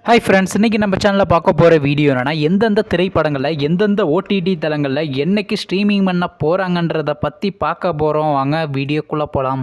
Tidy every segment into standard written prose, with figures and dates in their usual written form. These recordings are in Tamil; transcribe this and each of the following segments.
ஹாய் ஃப்ரெண்ட்ஸ், இன்றைக்கி நம்ம சேனலில் பார்க்க போகிற வீடியோ என்னென்னா, எந்தெந்த திரைப்படங்களில் எந்தெந்த ஓடிடி தளங்களில் என்றைக்கு ஸ்ட்ரீமிங் பண்ண போகிறாங்கன்றதை பற்றி பார்க்க போகிறோம். வாங்க வீடியோக்குள்ளே போகலாம்.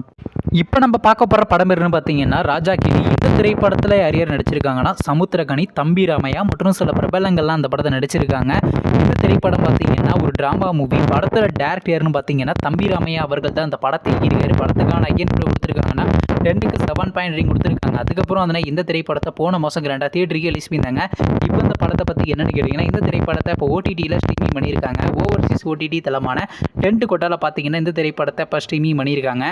இப்போ நம்ம பார்க்க போகிற படம் என்னன்னு பார்த்தீங்கன்னா ராஜா கிளி. இந்த திரைப்படத்தில் யார் யார் நடிச்சிருக்காங்கன்னா சமுத்திரகனி, தம்பி ராமையா மற்றும் சில பிரபலங்கள்லாம் அந்த படத்தை நடிச்சிருக்காங்க. இந்த திரைப்படம் பார்த்தீங்கன்னா ஒரு ட்ராமா மூவி. படத்தில் டேரக்டர் யாருன்னு பார்த்தீங்கன்னா தம்பி ராமையா அவர்கள் தான் அந்த படத்தை இயக்கியிருக்காரு. படத்துக்கான ஐயன் கொடுத்துருக்காங்கன்னா 10க்கு 7 ரேட்டிங் கொடுத்துருக்காங்க. அதுக்கப்புறம் அதனால் இந்த திரைப்படத்தை போன மாதம் கிராண்டாக தியேட்டருக்கு ரிலீஸ் பண்ணியிருந்தாங்க. இப்போ இந்த படத்தை பற்றி என்னென்னு கேட்டிங்கன்னா, இந்த திரைப்படத்தை இப்போ ஓடிடியில் ஸ்ட்ரீமிங் பண்ணியிருக்காங்க. ஓவர்சீஸ் ஓடிடி தளமான டென்ட் கொட்டாவில் பார்த்தீங்கன்னா இந்த திரைப்படத்தை இப்போ ஸ்ட்ரீமிங் பண்ணியிருக்காங்க.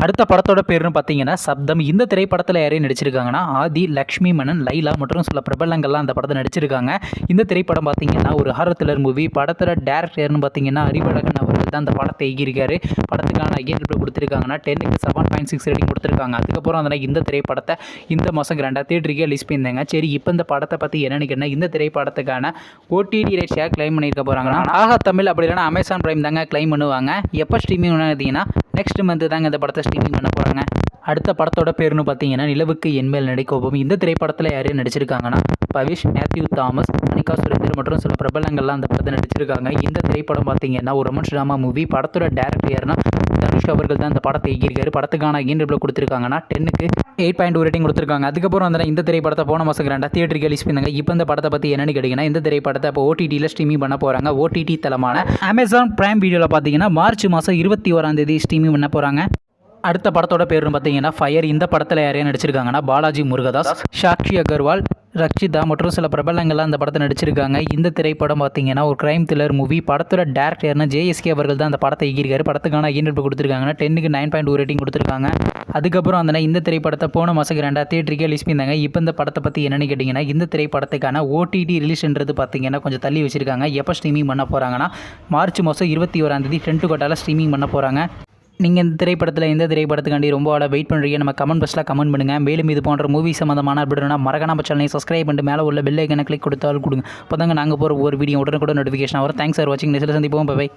அடுத்த படத்தோட பேருன்னு பார்த்தீங்கன்னா சப்தம். இந்த திரைப்படத்தில் யாரையும் நடிச்சிருக்காங்கன்னா ஆதி, லக்ஷ்மி மணன், லைலா மற்றும் சில பிரபலங்கள்லாம் அந்த படத்தை நடிச்சிருக்காங்க. இந்த திரைப்படம் பார்த்தீங்கன்னா ஒரு ஹாரர் த்ரில்லர் மூவி. படத்தில் டேரக்டர்னு பார்த்தீங்கன்னா அறிவழகன் அவர்கள் தான் அந்த படத்தை இயக்கியிருக்காரு. படத்துக்கான ஐயன் கொடுத்துருக்காங்கன்னா 10க்கு 7.6 ரேட்டிங் கொடுத்துருக்காங்க. அதுக்கப்புறம் அதனால் இந்த திரைப்படத்தை இந்த மாதம் கிராண்டாக தியேட்டருக்கு ரிலீஸ் பண்ணியிருந்தாங்க. சரி, இப்போ இந்த படத்தை பற்றி என்னென்னு கேட்டால், இந்த திரைப்படத்துக்கான ஓடிடி ரைட்ஸாக கிளைம் பண்ணியிருக்க போகிறாங்கன்னா ஆஹா தமிழ் அப்படி இல்லைனா அமேசான் பிரைம் தாங்க கிளைம் பண்ணுவாங்க. எப்போ ஸ்ட்ரீமிங் பார்த்தீங்கன்னா நெக்ஸ்ட் மந்த் தாங்க இந்த படத்தை ஸ்ட்ரீமிங் பண்ண போகிறாங்க. அடுத்த படத்தோட பேருன்னு பார்த்தீங்கன்னா நிலவுக்கு என்மேல் நடிக்கோபம். இந்த திரைப்படத்தில் யாரையும் நடிச்சிருக்காங்கன்னா பவிஷ், மேத்யூ தாமஸ், அனிகா சுரேந்தர் மற்றும் சில பிரபலங்கள்லாம் அந்த படத்தை நடிச்சிருக்காங்க. இந்த திரைப்படம் பார்த்தீங்கன்னா ஒரு ரொமான்ஸ் ட்ராமா மூவி. படத்தோட டேரக்டர் யாருன்னா தனுஷ் அவர்கள் தான் இந்த படத்தை இயக்கியிருக்காரு. படத்துக்கான ஐயன் கொடுத்துருக்காங்கன்னா 10க்கு 8.2 ரேட்டிங் கொடுத்துருக்காங்க. அதுக்கப்புறம் வந்து இந்த திரைப்படத்தை போன மாதம் கிராண்டாக தியேட்டருக்கு ரிலீஸ் பண்ணாங்க. இப்போ இந்த படத்தை பற்றி என்னென்னு கேட்டிங்கன்னா, இந்த திரைப்படத்தை இப்போ ஓடிடியில் ஸ்ட்ரீமிங் பண்ண போகிறாங்க. ஓடிடி தளமான அமேசான் பிரைம் வீடியோவில் பார்த்தீங்கன்னா மார்ச் மாதம் 21 ஸ்ட்ரீமிங் பண்ண போகிறாங்க. அடுத்த படத்தோட பேருன்னு பார்த்தீங்கன்னா ஃபயர். இந்த படத்தில் யாரையும் நடிச்சிருக்காங்கன்னா பாலாஜி முருகதாஸ், சாக்ஷி அகர்வால், ரக்ஷிதா மற்றும் சில பிரபலங்கள்லாம் அந்த படத்தை நடிச்சிருக்காங்க. இந்த திரைப்படம் பார்த்தீங்கன்னா ஒரு கிரைம் த்ரில்லர் மூவி. படத்தோட டேரக்டர்னா ஜேஎஸ்கே அவர்கள் தான் அந்த படத்தை இயக்கியிருக்காரு. படத்துக்கான ஐயன் கொடுத்துருக்காங்கன்னா 10க்கு 9.2 ரேட்டிங் கொடுத்துருக்காங்க. அதுக்கப்புறம் அந்த இந்த திரைப்படத்தை போன மாதம் கிராண்டாக தியேட்டருக்கு ரிலீஸ் பண்ணியிருந்தாங்க. இப்போ இந்த படத்தை பற்றி என்னென்னு கேட்டிங்கன்னா, இந்த திரைப்படத்துக்கான ஓடிடி ரிலீஸ்ன்றது பார்த்தீங்கன்னா கொஞ்சம் தள்ளி வச்சிருக்காங்க. எப்போ ஸ்ட்ரீமிங் பண்ண போகிறாங்கன்னா மார்ச் மாதம் 21 டென்ட் கொட்டாவில் ஸ்ட்ரீமிங் பண்ண போகிறாங்க. நீங்கள் இந்த திரைப்படத்தில் எந்த திரைப்படத்துக்காண்டி ரொம்ப வெயிட் பண்ணுறீங்க, நம்ம கமெண்ட் பாக்ஸில் கமெண்ட் பண்ணுங்கள். மேலும் இது போன்ற மூவி சம்மந்தமான அப்படின்னா மறக்காம நம்ம சேனலை சப்ஸ்கிரைப் பண்ணிட்டு மேலே உள்ள பெல் ஐக்கனை கிளிக் கொடுத்தாலும் கொடுங்க. அப்போ தாங்க நாங்கள் போகிற ஒரு வீடியோ உடனுக்குடன் நோட்டிஃபிகேஷன் வரும். தேங்க்ஸ் ஃபார் வாட்சிங். நெக்ஸ்ட் சந்திப்போம். பை.